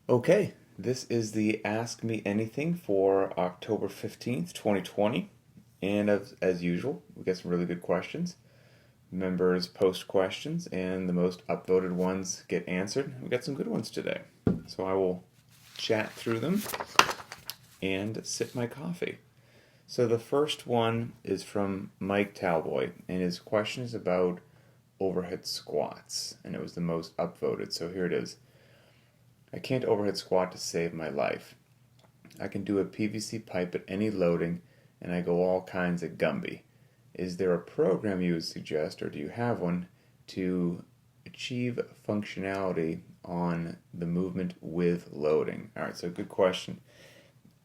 Okay, this is the Ask Me Anything for October 15th, 2020. And as usual, we got some really good questions. Members post questions, and the most upvoted ones get answered. We got some good ones today. So I will chat through them and sip my coffee. So the first one is from Mike Talboy, and his question is about overhead squats, and it was the most upvoted. So here it is. I can't overhead squat to save my life. I can do a PVC pipe at any loading, and I go all kinds of Gumby. Is there a program you would suggest, or do you have one, to achieve functionality on the movement with loading? Alright, so good question.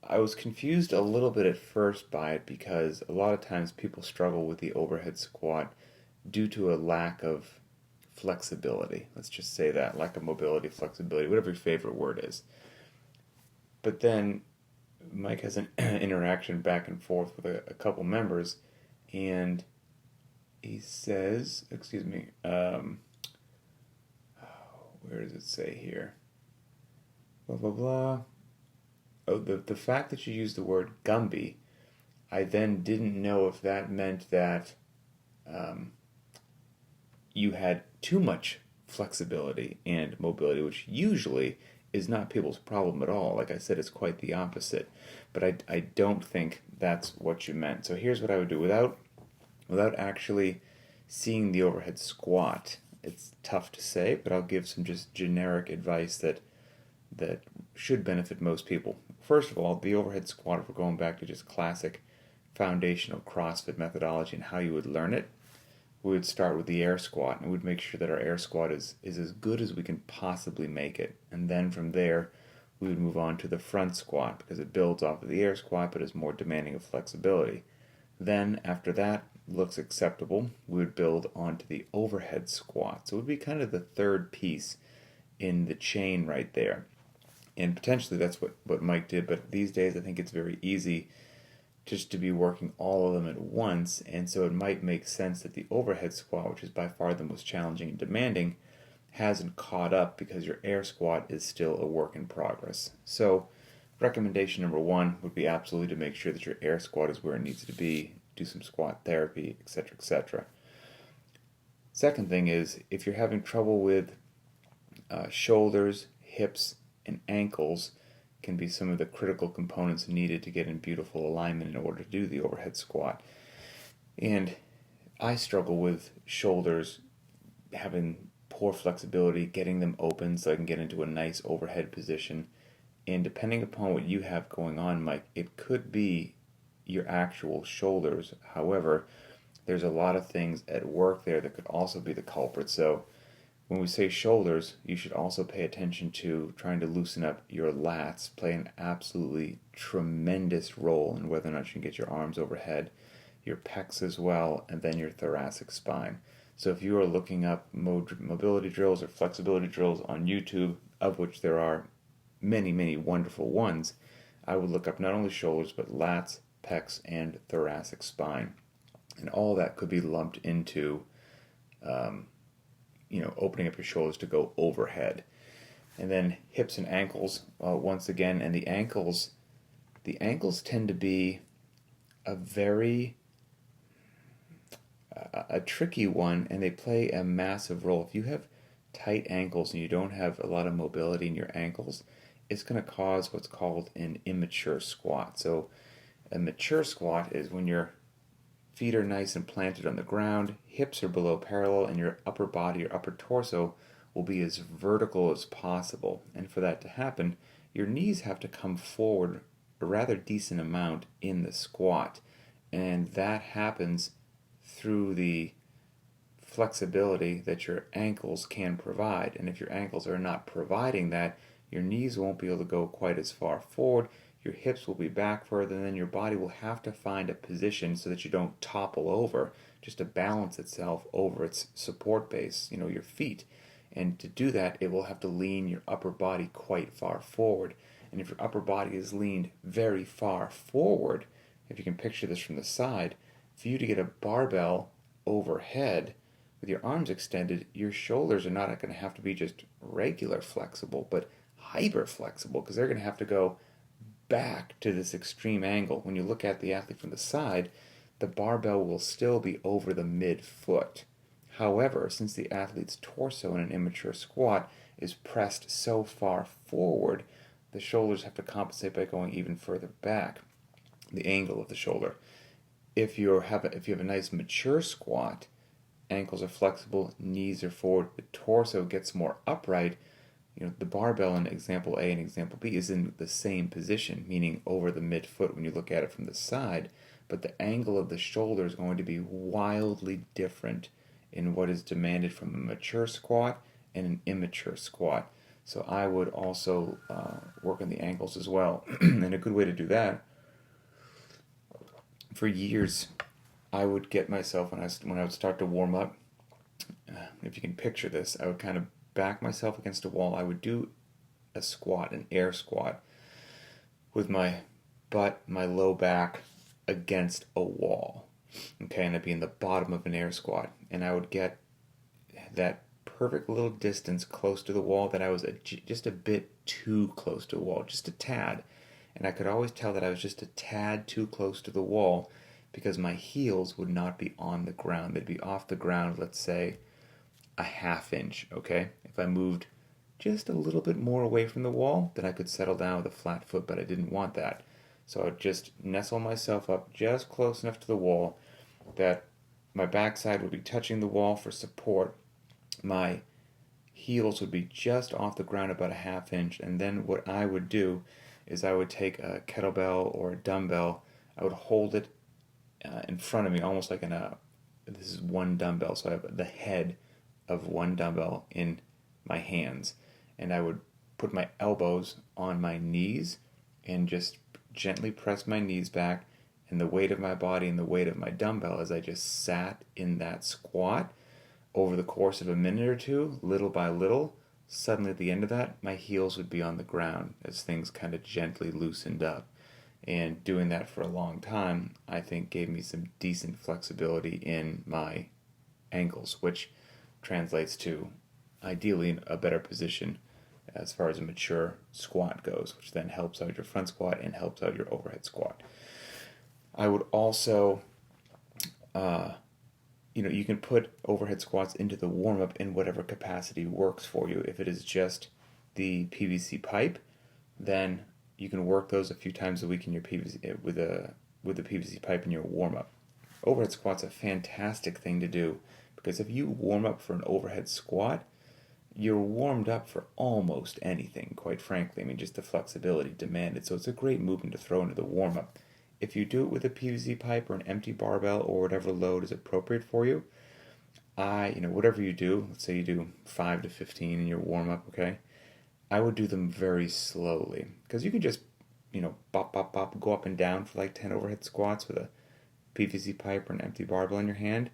I was confused a little bit at first by it because a lot of times people struggle with the overhead squat due to a lack of flexibility. Let's just say that. Lack of mobility, flexibility, whatever your favorite word is. But then Mike has an interaction back and forth with a couple members, and he says, where does it say here? Blah, blah, blah. Oh, the fact that you used the word Gumby, I then didn't know if that meant that you had too much flexibility and mobility, which usually is not people's problem at all. Like I said, it's quite the opposite. But I don't think that's what you meant. So here's what I would do without actually seeing the overhead squat. It's tough to say, but I'll give some just generic advice that should benefit most people. First of all, the overhead squat, if we're going back to just classic foundational CrossFit methodology and how you would learn it, we would start with the air squat, and we'd make sure that our air squat is as good as we can possibly make it. And then from there, we would move on to the front squat because it builds off of the air squat but is more demanding of flexibility. Then, after that looks acceptable, we would build onto the overhead squat. So it would be kind of the third piece in the chain right there. And potentially that's what Mike did, but these days I think it's very easy just to be working all of them at once, and so it might make sense that the overhead squat, which is by far the most challenging and demanding, hasn't caught up because your air squat is still a work in progress. So recommendation number one would be absolutely to make sure that your air squat is where it needs to be, do some squat therapy, etc., etc. Second thing is, if you're having trouble with shoulders, hips, and ankles, can be some of the critical components needed to get in beautiful alignment in order to do the overhead squat. And I struggle with shoulders having poor flexibility, getting them open so I can get into a nice overhead position. And depending upon what you have going on, Mike, it could be your actual shoulders. However, there's a lot of things at work there that could also be the culprit. So when we say shoulders, you should also pay attention to trying to loosen up your lats, play an absolutely tremendous role in whether or not you can get your arms overhead, your pecs as well, and then your thoracic spine. So if you are looking up mobility drills or flexibility drills on YouTube, of which there are many, many wonderful ones, I would look up not only shoulders, but lats, pecs, and thoracic spine. And all that could be lumped into opening up your shoulders to go overhead. And then hips and ankles, once again, and the ankles tend to be a very a tricky one, and they play a massive role. If you have tight ankles and you don't have a lot of mobility in your ankles, it's going to cause what's called an immature squat. So a mature squat is when your feet are nice and planted on the ground, hips are below parallel, and your upper body, your upper torso, will be as vertical as possible. And for that to happen, your knees have to come forward a rather decent amount in the squat. And that happens through the flexibility that your ankles can provide. And if your ankles are not providing that, your knees won't be able to go quite as far forward. Your hips will be back further, and then your body will have to find a position so that you don't topple over, just to balance itself over its support base, your feet. And to do that, it will have to lean your upper body quite far forward. And if your upper body is leaned very far forward, if you can picture this from the side, for you to get a barbell overhead with your arms extended, your shoulders are not going to have to be just regular flexible, but hyper flexible because they're going to have to go back to this extreme angle. When you look at the athlete from the side, the barbell will still be over the midfoot. However, since the athlete's torso in an immature squat is pressed so far forward, the shoulders have to compensate by going even further back, the angle of the shoulder. If you have a nice mature squat, ankles are flexible, knees are forward, the torso gets more upright. The barbell in example A and example B is in the same position, meaning over the midfoot when you look at it from the side, but the angle of the shoulder is going to be wildly different in what is demanded from a mature squat and an immature squat. So I would also work on the ankles as well. And a good way to do that, for years, I would get myself, when I would start to warm up, if you can picture this, I would kind of back myself against a wall. I would do a squat, an air squat, with my butt, my low back against a wall. Okay, and I'd be in the bottom of an air squat, and I would get that perfect little distance close to the wall that I was just a bit too close to the wall, just a tad. And I could always tell that I was just a tad too close to the wall because my heels would not be on the ground. They'd be off the ground, let's say, a half inch, okay? If I moved just a little bit more away from the wall, then I could settle down with a flat foot, but I didn't want that. So I would just nestle myself up just close enough to the wall that my backside would be touching the wall for support. My heels would be just off the ground about a half inch, and then what I would do is I would take a kettlebell or a dumbbell, I would hold it in front of me, almost like this is one dumbbell, so I have the head of one dumbbell in my hands, and I would put my elbows on my knees and just gently press my knees back, and the weight of my body and the weight of my dumbbell as I just sat in that squat over the course of a minute or two, little by little, suddenly at the end of that, my heels would be on the ground as things kind of gently loosened up. And doing that for a long time, I think gave me some decent flexibility in my ankles, which translates to, ideally, a better position as far as a mature squat goes, which then helps out your front squat and helps out your overhead squat. I would also, you can put overhead squats into the warm-up in whatever capacity works for you. If it is just the PVC pipe, then you can work those a few times a week in your PVC with the PVC pipe in your warm-up. Overhead squat's a fantastic thing to do because if you warm up for an overhead squat, you're warmed up for almost anything, quite frankly. I mean, just the flexibility demanded. So it's a great movement to throw into the warm-up. If you do it with a PVC pipe or an empty barbell or whatever load is appropriate for you, whatever you do, let's say you do 5 to 15 in your warm-up, okay? I would do them very slowly because you can just, bop, bop, bop, go up and down for like 10 overhead squats with a PVC pipe or an empty barbell in your hand.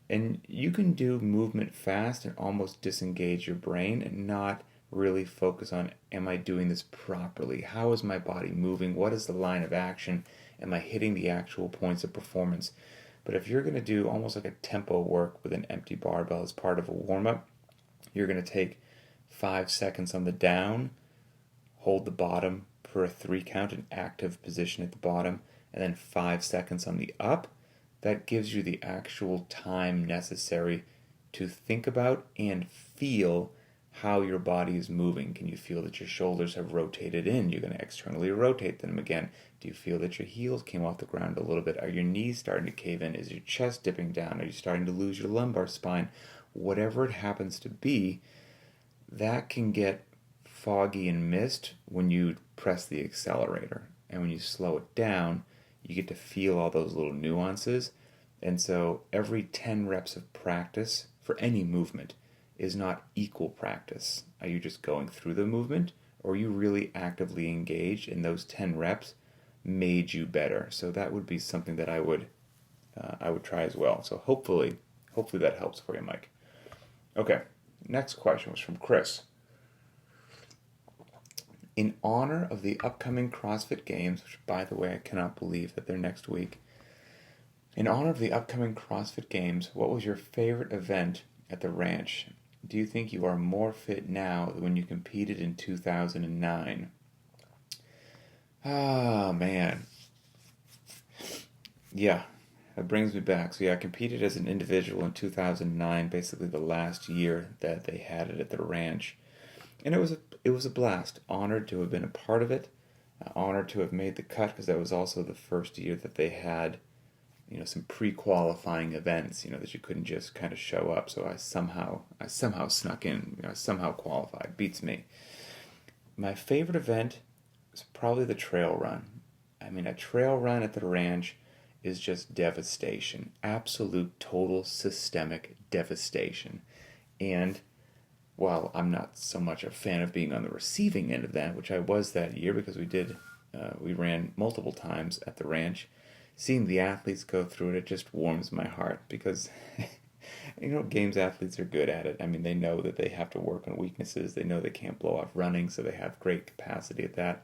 And you can do movement fast and almost disengage your brain and not really focus on, am I doing this properly? How is my body moving? What is the line of action? Am I hitting the actual points of performance? But if you're going to do almost like a tempo work with an empty barbell as part of a warm-up, you're going to take 5 seconds on the down, hold the bottom for a 3 count, an active position at the bottom, and then 5 seconds on the up. That gives you the actual time necessary to think about and feel how your body is moving. Can you feel that your shoulders have rotated in? You're going to externally rotate them again. Do you feel that your heels came off the ground a little bit? Are your knees starting to cave in? Is your chest dipping down? Are you starting to lose your lumbar spine? Whatever it happens to be, that can get foggy and missed when you press the accelerator. And when you slow it down, you get to feel all those little nuances. And so every 10 reps of practice for any movement is not equal practice. Are you just going through the movement, or are you really actively engaged, and those 10 reps made you better? So that would be something that I would try as well. So hopefully that helps for you, Mike. Okay, next question was from Chris. In honor of the upcoming CrossFit Games, which, by the way, I cannot believe that they're next week. In honor of the upcoming CrossFit Games, what was your favorite event at the ranch? do you think you are more fit now than when you competed in 2009? Ah, man. Yeah, that brings me back. So yeah, I competed as an individual in 2009, basically the last year that they had it at the ranch. And it was a blast. Honored to have been a part of it. Honored to have made the cut because that was also the first year that they had, some pre-qualifying events, that you couldn't just kind of show up. So I somehow snuck in. I somehow qualified. Beats me. My favorite event is probably the trail run. I mean, a trail run at the ranch is just devastation. Absolute, total, systemic devastation. And while I'm not so much a fan of being on the receiving end of that, which I was that year because we ran multiple times at the ranch, seeing the athletes go through it just warms my heart because, games athletes are good at it. I mean, they know that they have to work on weaknesses. They know they can't blow off running, so they have great capacity at that.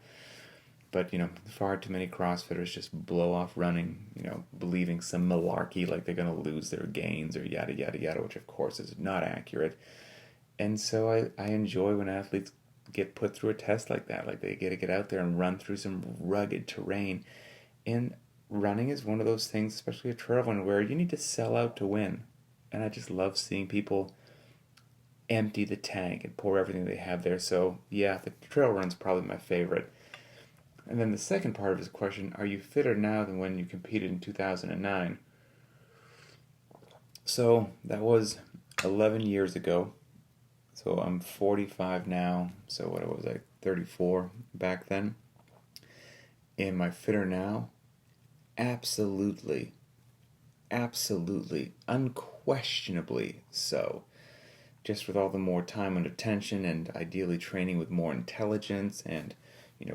But, far too many CrossFitters just blow off running, believing some malarkey like they're going to lose their gains or yada, yada, yada, which of course is not accurate. And so I enjoy when athletes get put through a test like that. Like they get to get out there and run through some rugged terrain. And running is one of those things, especially a trail run, where you need to sell out to win. And I just love seeing people empty the tank and pour everything they have there. So yeah, the trail run's probably my favorite. And then the second part of his question, are you fitter now than when you competed in 2009? So that was 11 years ago. So I'm 45 now. So what was I, 34 back then? Am I fitter now? Absolutely. Absolutely. Unquestionably so. Just with all the more time and attention and ideally training with more intelligence and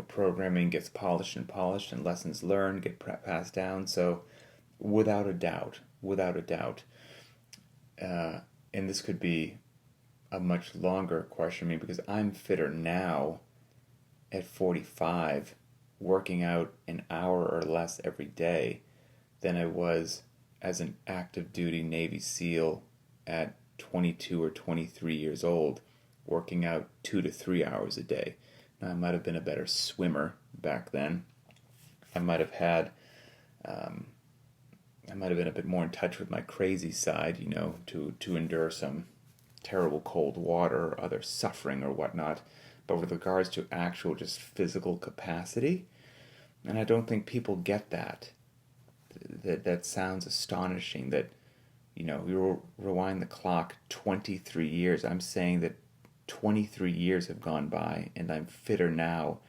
programming gets polished and lessons learned get passed down. So without a doubt, and this could be a much longer question, because I'm fitter now at 45, working out an hour or less every day than I was as an active duty Navy SEAL at 22 or 23 years old, working out 2 to 3 hours a day. Now, I might have been a better swimmer back then. I might have been a bit more in touch with my crazy side, to endure some terrible cold water or other suffering or whatnot. But with regards to actual just physical capacity, and I don't think people get that. That sounds astonishing that, we rewind the clock 23 years. I'm saying that 23 years have gone by and I'm fitter now,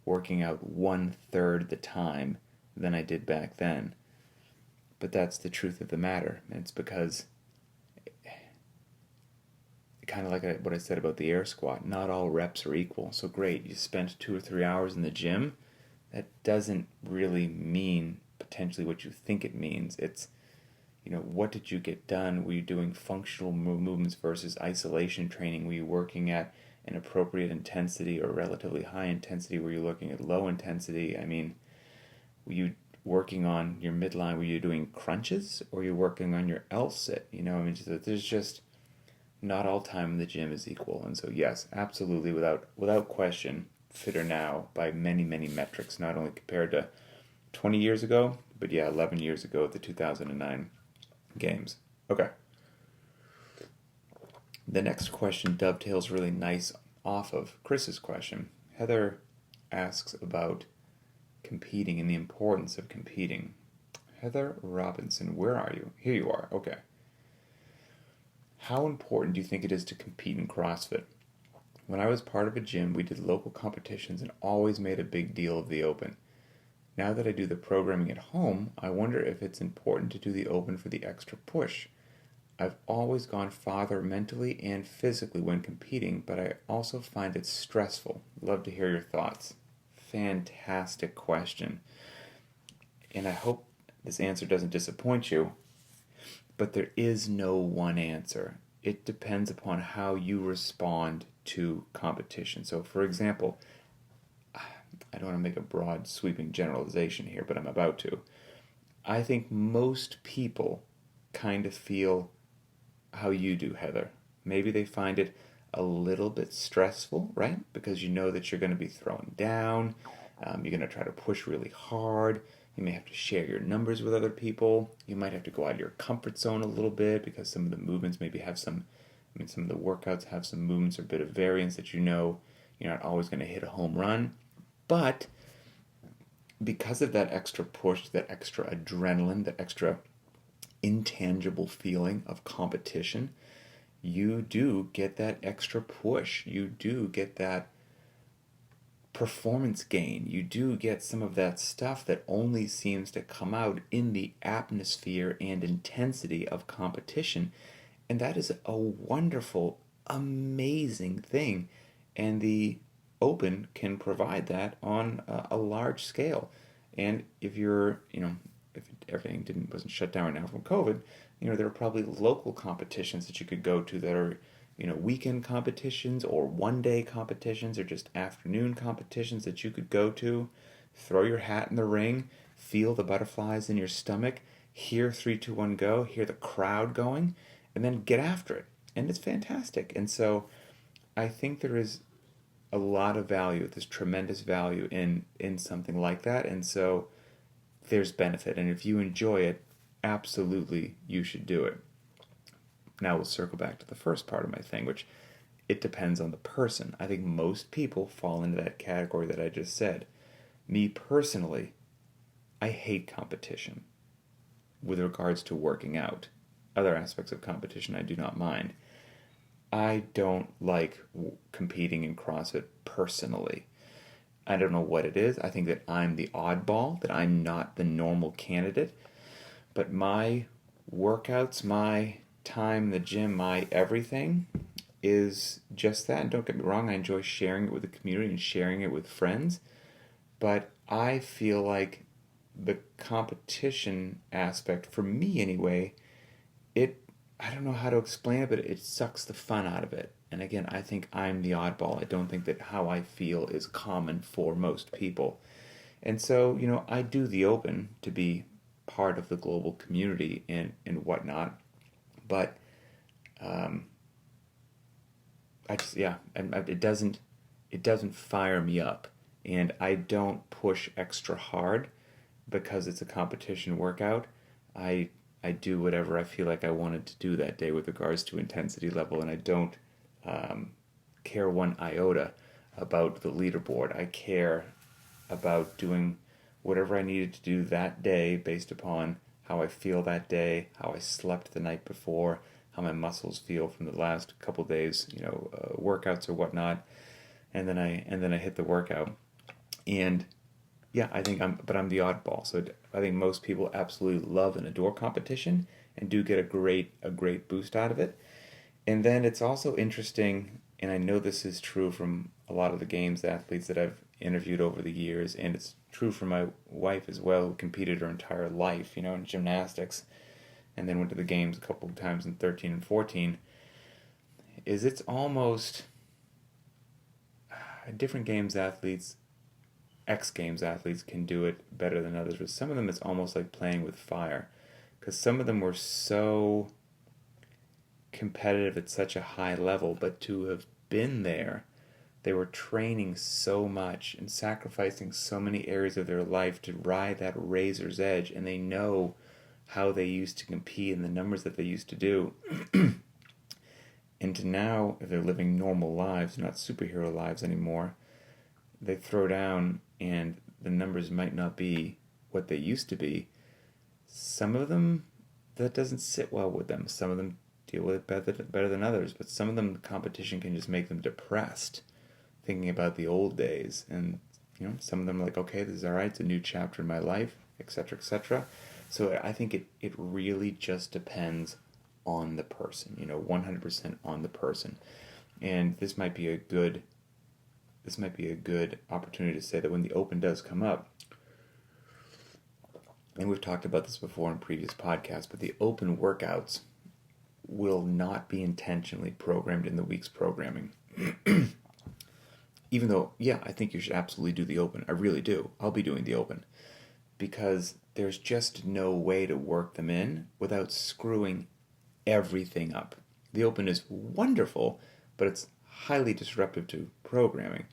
working out 1/3 the time than I did back then. But that's the truth of the matter. And it's because, kind of like what I said about the air squat, not all reps are equal. So great, you spent 2 or 3 hours in the gym. That doesn't really mean potentially what you think it means. It's, what did you get done? Were you doing functional movements versus isolation training? Were you working at an appropriate intensity or relatively high intensity? Were you looking at low intensity? I mean, were you working on your midline? Were you doing crunches or were you working on your L sit? There's just not all time in the gym is equal. And so yes, absolutely, without question, fitter now by many, many metrics, not only compared to 20 years ago, but 11 years ago at the 2009 games. Okay. The next question dovetails really nice off of Chris's question. Heather asks about competing and the importance of competing. Heather Robinson, where are you? Here you are. Okay. How important do you think it is to compete in CrossFit? When I was part of a gym, we did local competitions and always made a big deal of the Open. Now that I do the programming at home, I wonder if it's important to do the Open for the extra push. I've always gone farther mentally and physically when competing, but I also find it stressful. Love to hear your thoughts. Fantastic question. And I hope this answer doesn't disappoint you, but there is no one answer. It depends upon how you respond to competition. So, for example, I don't want to make a broad, sweeping generalization here, but I'm about to. I think most people kind of feel how you do, Heather. maybe they find it a little bit stressful, right? Because you know that you're going to be thrown down. You're going to try to push really hard. You may have to share your numbers with other people. You might have to go out of your comfort zone a little bit because some of the movements maybe have some of the workouts have some movements or a bit of variance that you know you're not always going to hit a home run. But because of that extra push, that extra adrenaline, that extra intangible feeling of competition, you do get that extra push. You do get that performance gain. You do get some of that stuff that only seems to come out in the atmosphere and intensity of competition. And that is a wonderful, amazing thing. And the Open can provide that on a large scale. And if you're, if everything wasn't shut down right now from COVID, there are probably local competitions that you could go to that are, weekend competitions or one-day competitions or just afternoon competitions that you could go to, throw your hat in the ring, feel the butterflies in your stomach, hear 3, 2, 1, go, hear the crowd going, and then get after it. And it's fantastic. And so I think there is a lot of value, there's tremendous value in something like that. And so there's benefit. And if you enjoy it, absolutely you should do it. Now we'll circle back to the first part of my thing, which it depends on the person. I think most people fall into that category that I just said. Me personally, I hate competition with regards to working out. Other aspects of competition I do not mind. I don't like competing in CrossFit personally. I don't know what it is. I think that I'm the oddball, that I'm not the normal candidate. But my workouts, my time in the gym, my everything is just that. And don't get me wrong, I enjoy sharing it with the community and sharing it with friends. But I feel like the competition aspect, for me anyway, I don't know how to explain it, but it sucks the fun out of it. And again, I think I'm the oddball. I don't think that how I feel is common for most people. And so, I do the Open to be part of the global community and whatnot. But it doesn't fire me up. And I don't push extra hard because it's a competition workout. I do whatever I feel like I wanted to do that day with regards to intensity level, and I don't care one iota about the leaderboard. I care about doing whatever I needed to do that day based upon how I feel that day, how I slept the night before, how my muscles feel from the last couple days, workouts or whatnot, and then I hit the workout. And yeah, I think I'm the oddball. So I think most people absolutely love and adore competition and do get a great boost out of it. And then it's also interesting, and I know this is true from a lot of the games athletes that I've interviewed over the years, and it's true for my wife as well, who competed her entire life, in gymnastics, and then went to the games a couple of times in 13 and 14, is it's almost different games athletes, X Games athletes can do it better than others, but some of them it's almost like playing with fire, because some of them were so competitive at such a high level, but to have been there, they were training so much and sacrificing so many areas of their life to ride that razor's edge, and they know how they used to compete and the numbers that they used to do. And to now, if they're living normal lives, not superhero lives anymore, they throw down and the numbers might not be what they used to be. Some of them, that doesn't sit well with them. Some of them deal with it better than others, but some of them, the competition can just make them depressed, thinking about the old days. And, some of them are like, okay, this is all right, it's a new chapter in my life, etc., etc. So I think it really just depends on the person, 100% on the person. And this might be a good opportunity to say that when the Open does come up, and we've talked about this before in previous podcasts, but the Open workouts will not be intentionally programmed in the week's programming. Even though, yeah, I think you should absolutely do the Open. I really do. I'll be doing the Open. Because there's just no way to work them in without screwing everything up. The open is wonderful, but it's highly disruptive to programming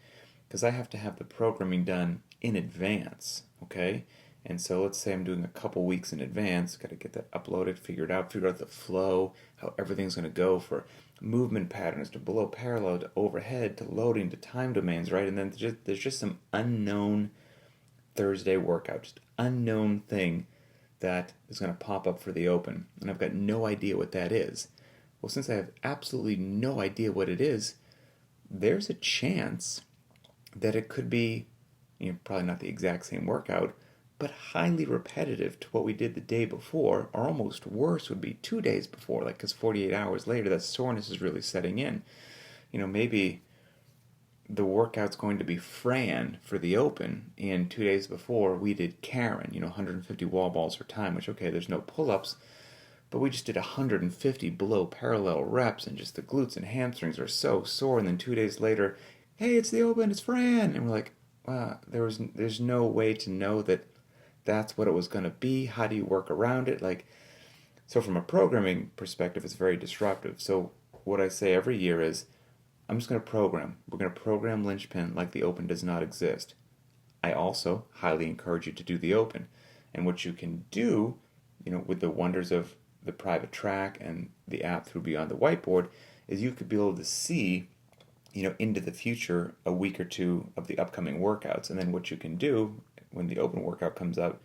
because I have to have the programming done in advance, okay? And so let's say I'm doing a couple weeks in advance, got to get that uploaded, figure out the flow, how everything's going to go for movement patterns to below parallel to overhead to loading to time domains, right? And then there's just some unknown Thursday workout, just unknown thing that is going to pop up for the open, and I've got no idea what that is. Well, since I have absolutely no idea what it is, there's a chance that it could be, probably not the exact same workout, but highly repetitive to what we did the day before, or almost worse would be 2 days before, like because 48 hours later, that soreness is really setting in. Maybe the workout's going to be Fran for the open, and 2 days before we did Karen, 150 wall balls for time, which, okay, there's no pull-ups, but we just did 150 below parallel reps, and just the glutes and hamstrings are so sore, and then 2 days later, hey, it's the open, it's Fran, and we're like, wow, there's no way to know that that's what it was going to be. How do you work around it? So from a programming perspective, it's very disruptive. So what I say every year is, I'm just going to program. We're going to program Linchpin like the open does not exist. I also highly encourage you to do the open. And what you can do, with the wonders of the private track and the app through Beyond the Whiteboard, is you could be able to see, into the future, a week or two of the upcoming workouts. And then what you can do when the open workout comes out,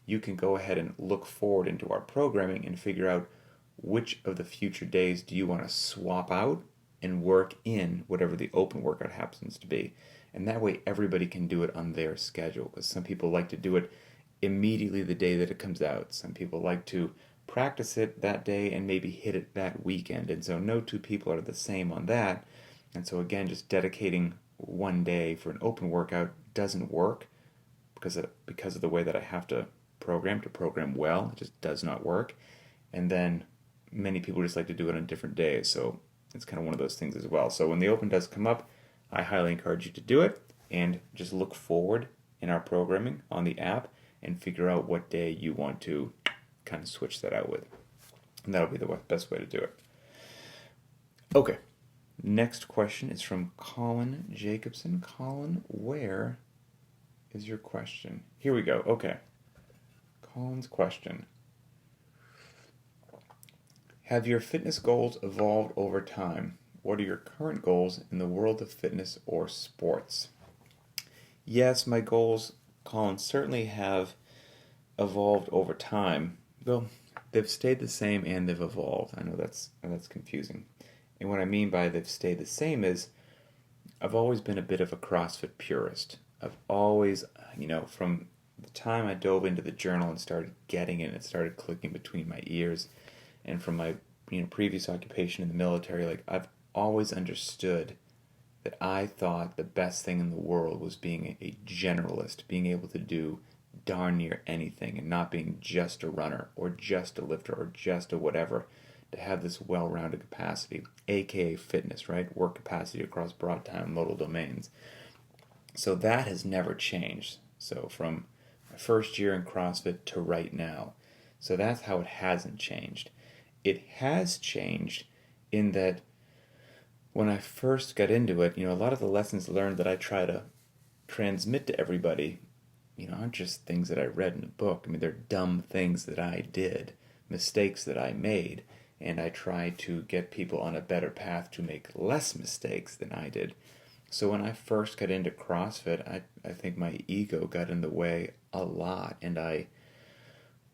you can go ahead and look forward into our programming and figure out which of the future days do you want to swap out and work in whatever the open workout happens to be. And that way everybody can do it on their schedule, because some people like to do it immediately the day that it comes out. Some people like to practice it that day and maybe hit it that weekend. And so no two people are the same on that. And so again, just dedicating one day for an open workout doesn't work because of the way that I have to program well. It just does not work. And then many people just like to do it on different days. So it's kind of one of those things as well. So when the open does come up, I highly encourage you to do it and just look forward in our programming on the app and figure out what day you want to kind of switch that out with. And that'll be the best way to do it. Okay, next question is from Colin Jacobson. Colin, where is your question? Here we go. Okay. Colin's question. Have your fitness goals evolved over time? What are your current goals in the world of fitness or sports? Yes, my goals, Colin, certainly have evolved over time. Well, they've stayed the same and they've evolved. I know that's confusing. And what I mean by they've stayed the same is I've always been a bit of a CrossFit purist. I've always, from the time I dove into the journal and started getting it, it started clicking between my ears. And from my previous occupation in the military, I've always understood that I thought the best thing in the world was being a generalist, being able to do darn near anything and not being just a runner or just a lifter or just a whatever, to have this well-rounded capacity, aka fitness, right? Work capacity across broad time and modal domains. So that has never changed. So from my first year in CrossFit to right now. So that's how it hasn't changed. It has changed in that when I first got into it, a lot of the lessons learned that I try to transmit to everybody, aren't just things that I read in a book. I mean, they're dumb things that I did, mistakes that I made, and I try to get people on a better path to make less mistakes than I did. So when I first got into CrossFit, I think my ego got in the way a lot, and I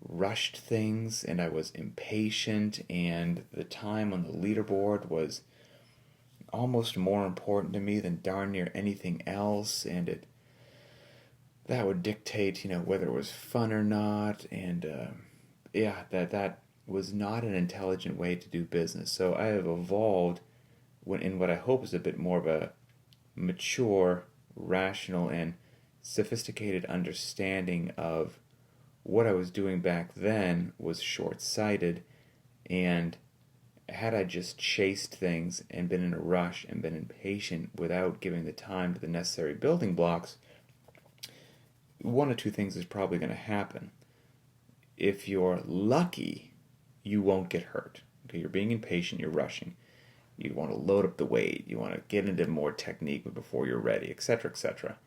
rushed things, and I was impatient, and the time on the leaderboard was almost more important to me than darn near anything else, and that would dictate, whether it was fun or not, and that was not an intelligent way to do business. So I have evolved in what I hope is a bit more of a mature, rational, and sophisticated understanding of what I was doing back then was short-sighted, and had I just chased things and been in a rush and been impatient without giving the time to the necessary building blocks, one of two things is probably going to happen. If you're lucky, you won't get hurt. Okay, you're being impatient, you're rushing. You want to load up the weight. You want to get into more technique before you're ready, etc., etc.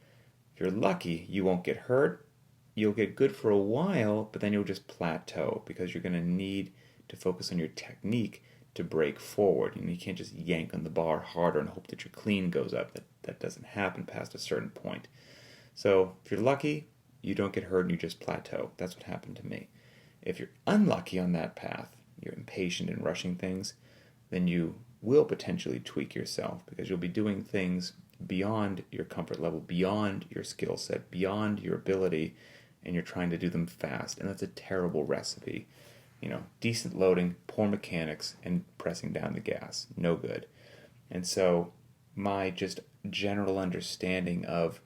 If you're lucky, you won't get hurt. You'll get good for a while, but then you'll just plateau because you're going to need to focus on your technique to break forward. You can't just yank on the bar harder and hope that your clean goes up. That doesn't happen past a certain point. So if you're lucky, you don't get hurt and you just plateau. That's what happened to me. If you're unlucky on that path, you're impatient and rushing things, then you will potentially tweak yourself because you'll be doing things beyond your comfort level, beyond your skill set, beyond your ability, and you're trying to do them fast. And that's a terrible recipe. Decent loading, poor mechanics, and pressing down the gas. No good. And so my just general understanding of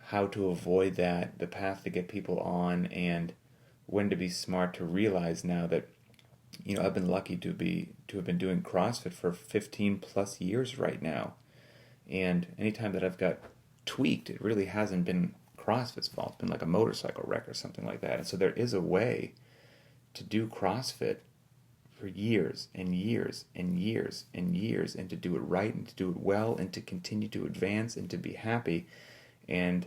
how to avoid that, the path to get people on, and when to be smart to realize now that, I've been lucky to have been doing CrossFit for 15 plus years right now. And anytime that I've got tweaked, it really hasn't been CrossFit's fault. It's been like a motorcycle wreck or something like that. And so there is a way to do CrossFit for years and years and years and years, and to do it right and to do it well and to continue to advance and to be happy. And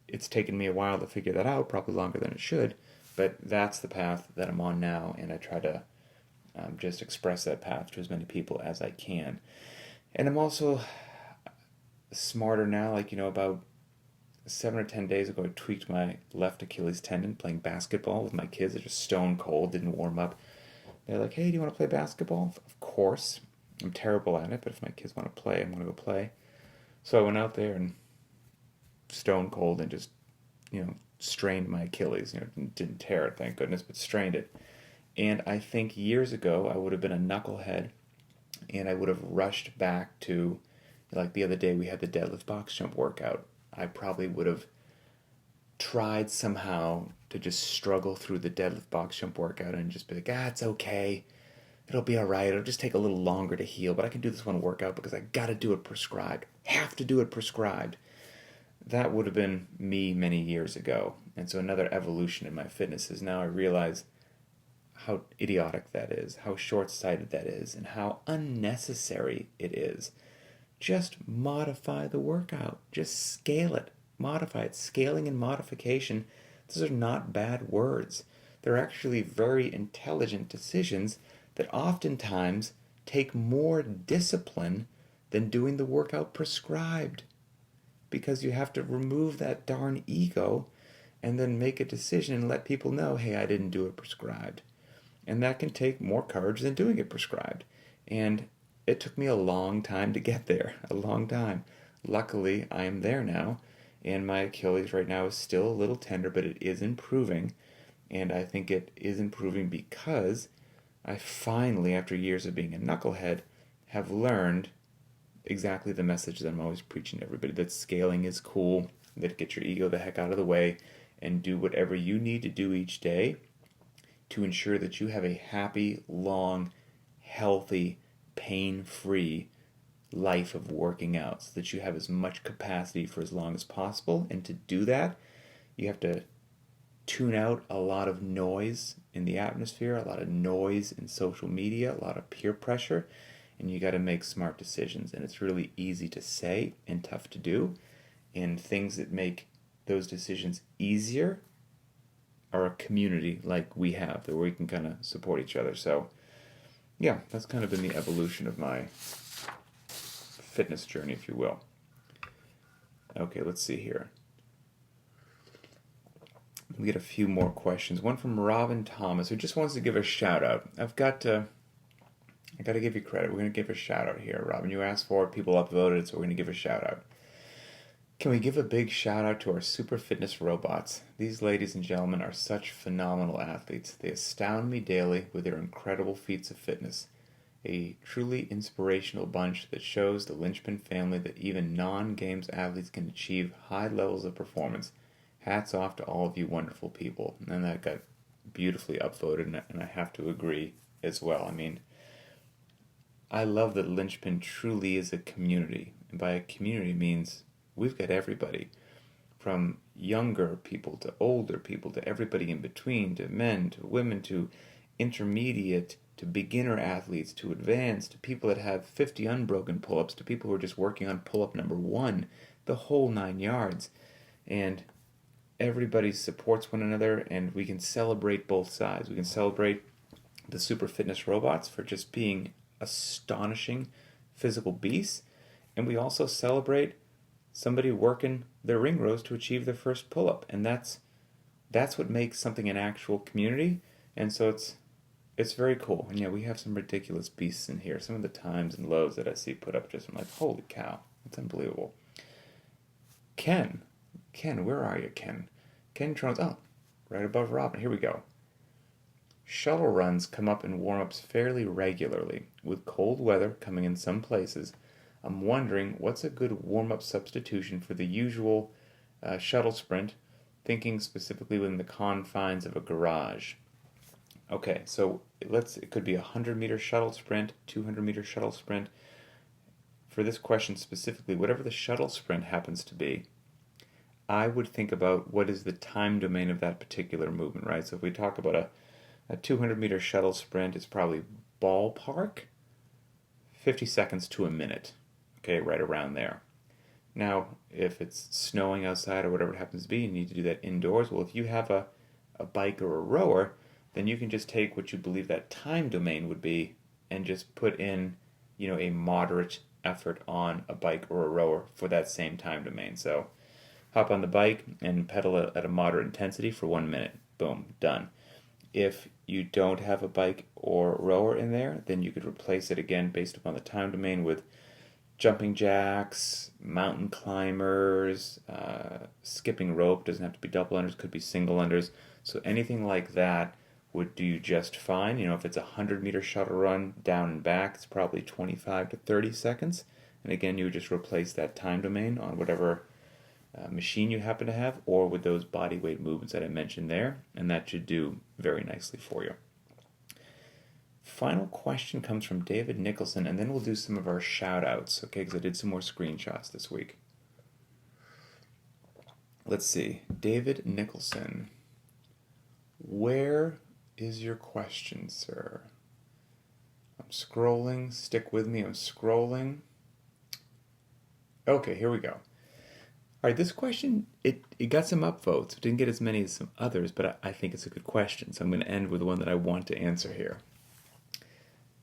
it's taken me a while to figure that out, probably longer than it should, but that's the path that I'm on now, and I try to just express that path to as many people as I can. And I'm also smarter now, about 7 or 10 days ago, I tweaked my left Achilles tendon playing basketball with my kids. They're just stone cold, didn't warm up. They're like, hey, do you want to play basketball? Of course. I'm terrible at it, but if my kids want to play, I'm going to go play. So I went out there and stone cold and just, strained my Achilles. Didn't tear it, thank goodness, but strained it. And I think years ago, I would have been a knucklehead, and I would have rushed back to, like the other day, we had the deadlift box jump workout. I probably would have tried somehow to just struggle through the deadlift box jump workout and just be like, it's okay. It'll be all right. It'll just take a little longer to heal, but I can do this one workout because I got to do it prescribed. Have to do it prescribed. That would have been me many years ago. And so another evolution in my fitness is now I realize how idiotic that is, how short-sighted that is, and how unnecessary it is. Just modify the workout. Just scale it. Modify it. Scaling and modification, those are not bad words. They're actually very intelligent decisions that oftentimes take more discipline than doing the workout prescribed. Because you have to remove that darn ego and then make a decision and let people know, hey, I didn't do it prescribed. And that can take more courage than doing it prescribed. And it took me a long time to get there, a long time. Luckily, I am there now, and my Achilles right now is still a little tender, but it is improving. And I think it is improving because I finally, after years of being a knucklehead, have learned exactly the message that I'm always preaching to everybody, that scaling is cool, that get your ego the heck out of the way, and do whatever you need to do each day to ensure that you have a happy, long, healthy, pain-free life of working out, so that you have as much capacity for as long as possible. And to do that, you have to tune out a lot of noise in the atmosphere, a lot of noise in social media, a lot of peer pressure, and you got to make smart decisions. And it's really easy to say and tough to do. And things that make those decisions easier are a community like we have, where we can kind of support each other. So yeah, that's kind of been the evolution of my fitness journey, if you will. Okay, let's see here. We get a few more questions. One from Robin Thomas, who just wants to give a shout out. I got to give you credit. We're going to give a shout out here, Robin. You asked for it, people upvoted, so we're going to give a shout out. Can we give a big shout out to our super fitness robots? These ladies and gentlemen are such phenomenal athletes. They astound me daily with their incredible feats of fitness. A truly inspirational bunch that shows the Linchpin family that even non-games athletes can achieve high levels of performance. Hats off to all of you wonderful people. And that got beautifully upvoted, and I have to agree as well. I mean, I love that Linchpin truly is a community. And by a community means we've got everybody, from younger people to older people to everybody in between, to men to women to intermediate to beginner athletes, to advanced, to people that have 50 unbroken pull-ups, to people who are just working on pull-up number 1, the whole 9 yards. And everybody supports one another, and we can celebrate both sides. We can celebrate the super fitness robots for just being astonishing physical beasts, and we also celebrate somebody working their ring rows to achieve their first pull-up, and that's what makes something an actual community. And so it's very cool. And yeah, we have some ridiculous beasts in here. Some of the times and lows that I see put up, just I'm like, holy cow, that's unbelievable. Ken, where are you, Ken? Ken Trones, oh, right above Robin. Here we go. Shuttle runs come up in warm-ups fairly regularly. With cold weather coming in some places, I'm wondering what's a good warm-up substitution for the usual shuttle sprint, thinking specifically within the confines of a garage. Okay, so it could be a 100-meter shuttle sprint, 200-meter shuttle sprint. For this question specifically, whatever the shuttle sprint happens to be, I would think about what is the time domain of that particular movement, right? So if we talk about a 200-meter shuttle sprint, it's probably ballpark 50 seconds to a minute, okay, right around there. Now, if it's snowing outside or whatever it happens to be, you need to do that indoors. Well, if you have a bike or a rower, then you can just take what you believe that time domain would be and just put in, a moderate effort on a bike or a rower for that same time domain. So hop on the bike and pedal at a moderate intensity for 1 minute. Boom, done. If you don't have a bike or rower in there, then you could replace it again based upon the time domain with jumping jacks, mountain climbers, skipping rope. Doesn't have to be double unders, could be single unders. So anything like that would do just fine. If it's a 100-meter shuttle run down and back, it's probably 25 to 30 seconds. And again, you would just replace that time domain on whatever machine you happen to have, or with those body weight movements that I mentioned there, and that should do very nicely for you. Final question comes from David Nicholson, and then we'll do some of our shout-outs, okay, because I did some more screenshots this week. Let's see. David Nicholson, where is your question, sir? I'm scrolling. Stick with me. I'm scrolling. Okay, here we go. All right, this question, it got some upvotes. It didn't get as many as some others, but I think it's a good question, so I'm going to end with one that I want to answer here.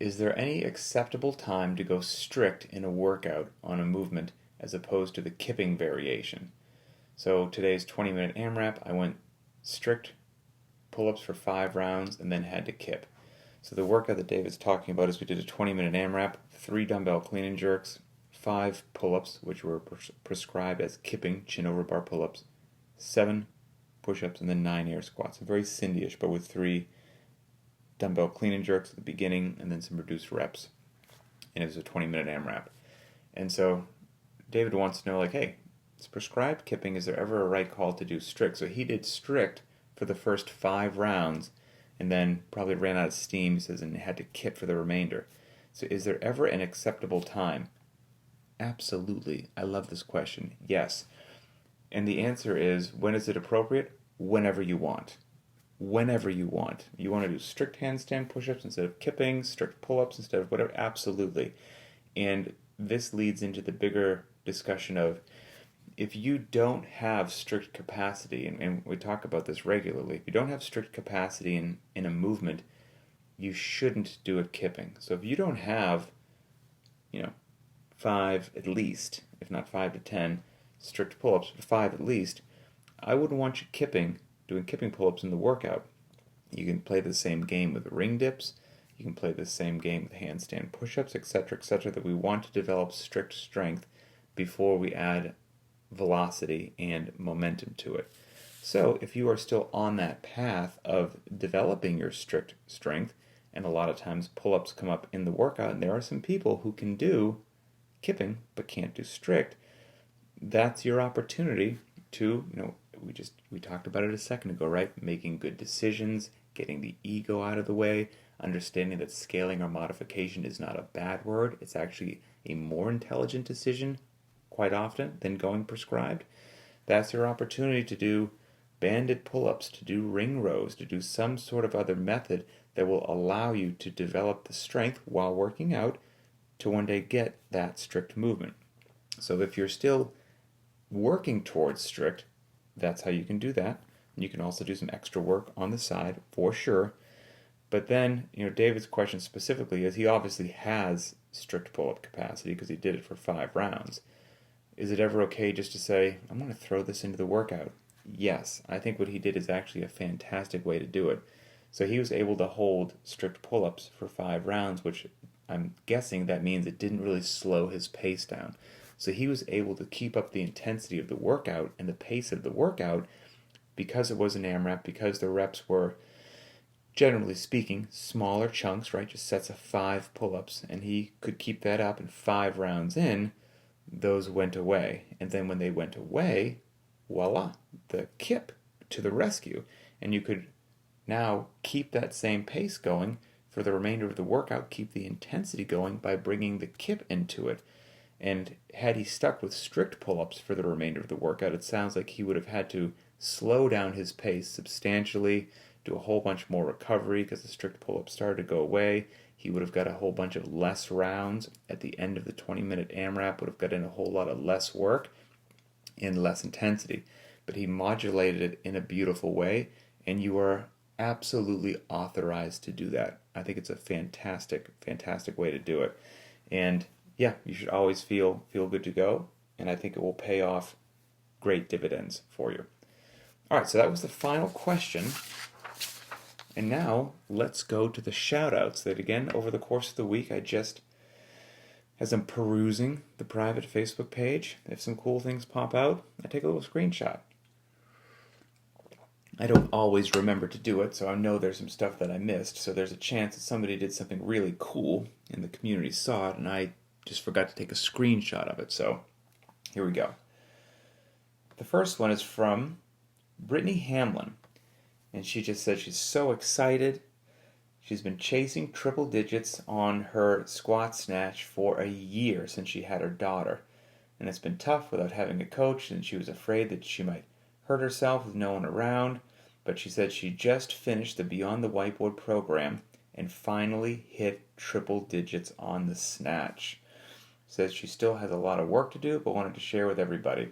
Is there any acceptable time to go strict in a workout on a movement as opposed to the kipping variation? So today's 20-minute AMRAP, I went strict pull-ups for 5 rounds and then had to kip. So the workout that David's talking about is we did a 20-minute AMRAP, 3 dumbbell clean and jerks, 5 pull-ups, which were prescribed as kipping, chin over bar pull-ups, 7 push-ups, and then 9 air squats. So very Cindy-ish, but with 3 dumbbell clean and jerks at the beginning, and then some reduced reps. And it was a 20-minute AMRAP. And so David wants to know, hey, it's prescribed kipping. Is there ever a right call to do strict? So he did strict for the first 5 rounds, and then probably ran out of steam, he says, and had to kip for the remainder. So is there ever an acceptable time? Absolutely. I love this question. Yes. And the answer is, when is it appropriate? Whenever you want. Whenever you want. You want to do strict handstand push-ups instead of kipping, strict pull-ups instead of whatever? Absolutely. And this leads into the bigger discussion of, if you don't have strict capacity, and we talk about this regularly, if you don't have strict capacity in a movement, you shouldn't do it kipping. So if you don't have, 5 at least, if not 5 to 10, strict pull-ups, 5 at least, I wouldn't want you doing kipping pull-ups in the workout. You can play the same game with ring dips, you can play the same game with handstand push-ups, etc., that we want to develop strict strength before we add velocity and momentum to it. So if you are still on that path of developing your strict strength, and a lot of times pull-ups come up in the workout, and there are some people who can do kipping but can't do strict, that's your opportunity to, we talked about it a second ago, right? Making good decisions, getting the ego out of the way, understanding that scaling or modification is not a bad word. It's actually a more intelligent decision quite often than going prescribed. That's your opportunity to do banded pull-ups, to do ring rows, to do some sort of other method that will allow you to develop the strength while working out to one day get that strict movement. So if you're still working towards strict, that's how you can do that. You can also do some extra work on the side for sure. But then, David's question specifically is he obviously has strict pull-up capacity because he did it for 5 rounds. Is it ever okay just to say, I'm going to throw this into the workout? Yes, I think what he did is actually a fantastic way to do it. So he was able to hold strict pull-ups for 5 rounds, which I'm guessing that means it didn't really slow his pace down. So he was able to keep up the intensity of the workout and the pace of the workout because it was an AMRAP, because the reps were, generally speaking, smaller chunks, right? Just sets of 5 pull-ups, and he could keep that up, and 5 rounds in, those went away. And then when they went away, voila, the kip to the rescue. And you could now keep that same pace going for the remainder of the workout, keep the intensity going by bringing the kip into it. And had he stuck with strict pull-ups for the remainder of the workout, it sounds like he would have had to slow down his pace substantially, do a whole bunch more recovery because the strict pull-ups started to go away. He would have got a whole bunch of less rounds at the end of the 20-minute AMRAP, would have got in a whole lot of less work and less intensity. But he modulated it in a beautiful way, and you are absolutely authorized to do that. I think it's a fantastic, fantastic way to do it. And yeah, you should always feel good to go, and I think it will pay off great dividends for you. All right, so that was the final question. And now let's go to the shoutouts that, again, over the course of the week, as I'm perusing the private Facebook page, if some cool things pop out, I take a little screenshot. I don't always remember to do it, so I know there's some stuff that I missed. So there's a chance that somebody did something really cool and the community saw it, and I just forgot to take a screenshot of it. So here we go. The first one is from Brittany Hamlin, and she just said she's so excited. She's been chasing triple digits on her squat snatch for a year since she had her daughter, and it's been tough without having a coach, and she was afraid that she might hurt herself with no one around. But she said she just finished the Beyond the Whiteboard program and finally hit triple digits on the snatch. Says she still has a lot of work to do, but wanted to share with everybody.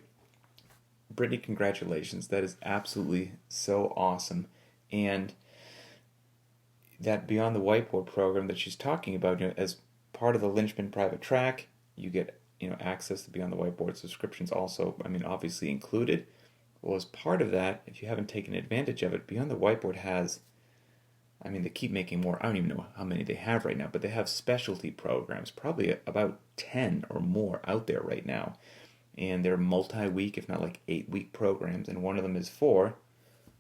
Brittany, congratulations. That is absolutely so awesome. And that Beyond the Whiteboard program that she's talking about, as part of the Linchpin private track, you get access to Beyond the Whiteboard subscriptions also, obviously included. Well, as part of that, if you haven't taken advantage of it, Beyond the Whiteboard has, they keep making more. I don't even know how many they have right now, but they have specialty programs, probably about 10 or more out there right now. And they're multi-week, if not like 8-week programs, and one of them is for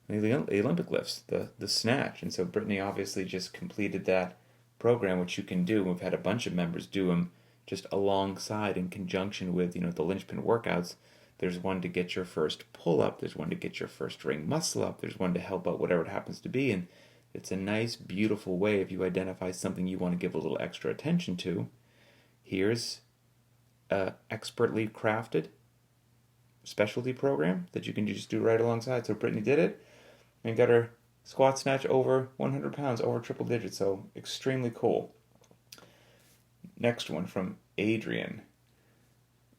the Olympic lifts, the snatch. And so Brittany obviously just completed that program, which you can do. We've had a bunch of members do them just alongside in conjunction with, the Linchpin workouts. There's one to get your first pull-up. There's one to get your first ring muscle-up. There's one to help out whatever it happens to be. And it's a nice, beautiful way if you identify something you want to give a little extra attention to. Here's a expertly crafted specialty program that you can just do right alongside. So Brittany did it and got her squat snatch over 100 pounds, over triple digits. So extremely cool. Next one from Adrian.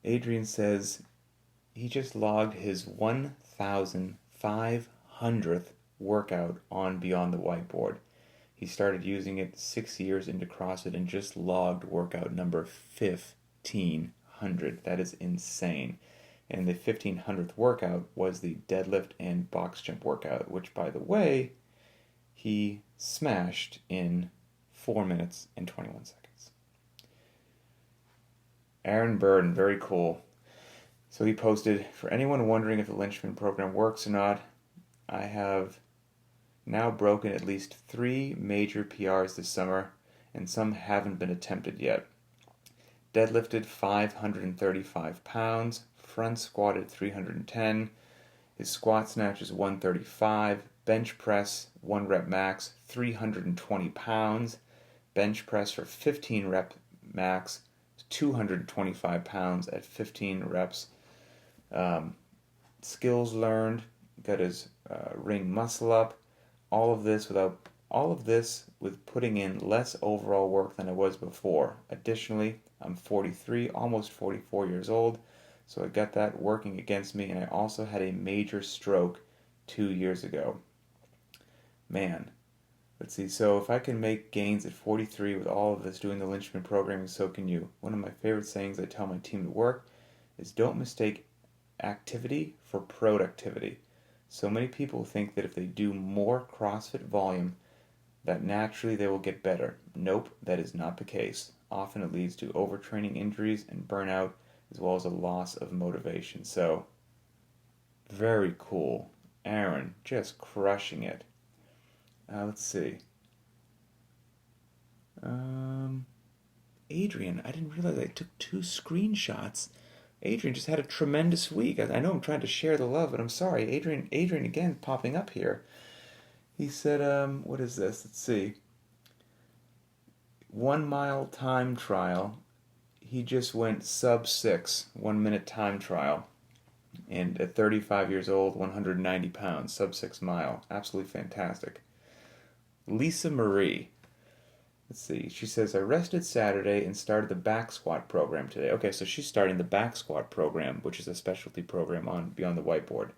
Adrian says he just logged his 1,500th workout on Beyond the Whiteboard. He started using it 6 years into CrossFit and just logged workout number 1,500. That is insane. And the 1,500th workout was the deadlift and box jump workout, which, by the way, he smashed in 4 minutes and 21 seconds. Aaron Burden, very cool. So he posted, for anyone wondering if the Linchpin program works or not, I have now broken at least 3 major PRs this summer, and some haven't been attempted yet. Deadlifted 535 pounds, front squatted 310, his squat snatch is 135, bench press 1 rep max 320 pounds, bench press for 15 rep max 225 pounds at 15 reps. Skills learned, got his ring muscle up, all of this without All of this with putting in less overall work than I was before. Additionally, I'm 43, almost 44 years old, so I got that working against me, and I also had a major stroke 2 years ago. Man, let's see. So if I can make gains at 43 with all of this doing the Linchpin programming, so can you. One of my favorite sayings I tell my team at work is don't mistake activity for productivity. So many people think that if they do more CrossFit volume, that naturally they will get better. Nope, that is not the case. Often it leads to overtraining injuries and burnout, as well as a loss of motivation. So, very cool. Aaron, just crushing it. Let's see. Adrian, I didn't realize I took 2 screenshots. Adrian just had a tremendous week. I know I'm trying to share the love, but I'm sorry. Adrian again popping up here. He said, what is this? Let's see. 1 mile time trial. He just went sub 6, 1 minute time trial. And at 35 years old, 190 pounds, sub 6 mile. Absolutely fantastic. Lisa Marie. Let's see. She says, I rested Saturday and started the back squat program today. Okay, so she's starting the back squat program, which is a specialty program on Beyond the Whiteboard.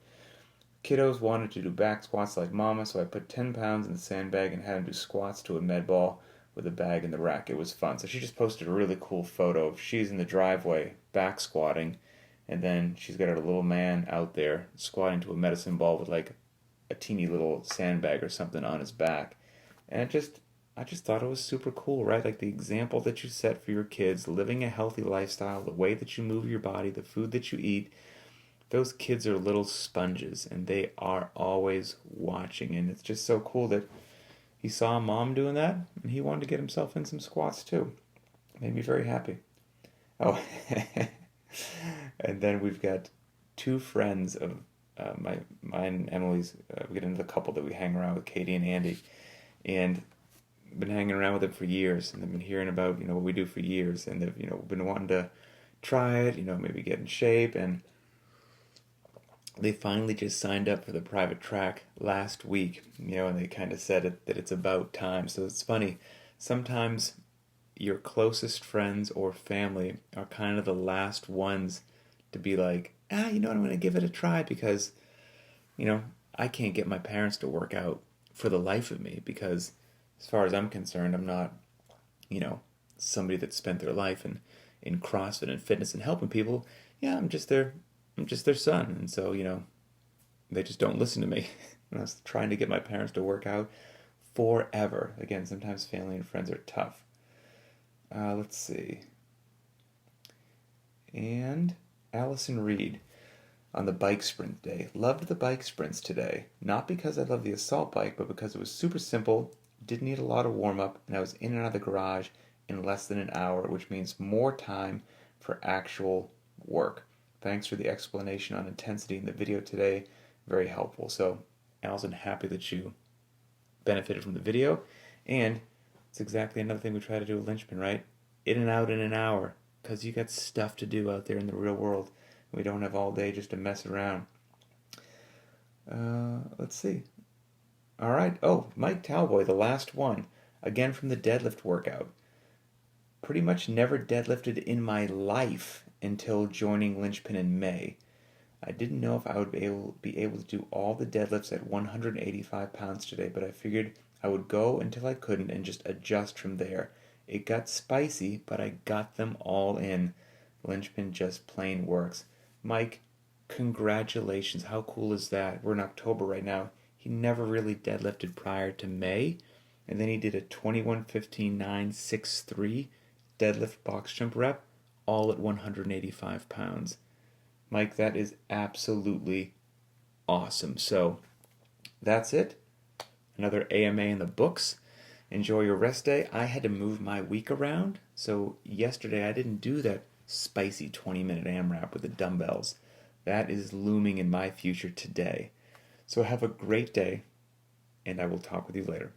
Kiddos wanted to do back squats like mama, so I put 10 pounds in the sandbag and had them do squats to a med ball with a bag in the rack. It was fun. So she just posted a really cool photo of she's in the driveway back squatting, and then she's got her little man out there squatting to a medicine ball with like a teeny little sandbag or something on his back. And I just thought it was super cool, right? Like the example that you set for your kids, living a healthy lifestyle, the way that you move your body, the food that you eat. Those kids are little sponges, and they are always watching. And it's just so cool that he saw mom doing that, and he wanted to get himself in some squats too. Made me very happy. Oh, and then we've got 2 friends of mine and Emily's. We get into the couple that we hang around with, Katie and Andy, and been hanging around with them for years, and they've been hearing about what we do for years, and they've been wanting to try it, maybe get in shape, and they finally just signed up for the private track last week, and they kind of said that it's about time. So it's funny, sometimes your closest friends or family are kind of the last ones to be like, I'm going to give it a try because, I can't get my parents to work out for the life of me because as far as I'm concerned, I'm not, somebody that spent their life in CrossFit and fitness and helping people. Yeah, I'm just their son. And so, they just don't listen to me. And I was trying to get my parents to work out forever. Again, sometimes family and friends are tough. Let's see. And Allison Reed on the bike sprint day. Loved the bike sprints today. Not because I love the assault bike, but because it was super simple, didn't need a lot of warm-up, and I was in and out of the garage in less than an hour, which means more time for actual work. Thanks for the explanation on intensity in the video today. Very helpful. So, Allison, happy that you benefited from the video. And it's exactly another thing we try to do with Linchpin, right? In and out in an hour. Because you got stuff to do out there in the real world. We don't have all day just to mess around. Let's see. All right. Oh, Mike Talboy, the last one. Again from the deadlift workout. Pretty much never deadlifted in my life until joining Linchpin in May. I didn't know if I would be able to do all the deadlifts at 185 pounds today, but I figured I would go until I couldn't and just adjust from there. It got spicy, but I got them all in. Linchpin just plain works. Mike, congratulations. How cool is that? We're in October right now. He never really deadlifted prior to May, and then he did a 21:15.963 deadlift box jump rep, all at 185 pounds. Mike, that is absolutely awesome. So, that's it. Another AMA in the books. Enjoy your rest day. I had to move my week around, so yesterday I didn't do that spicy 20-minute AMRAP with the dumbbells. That is looming in my future today. So have a great day, and I will talk with you later.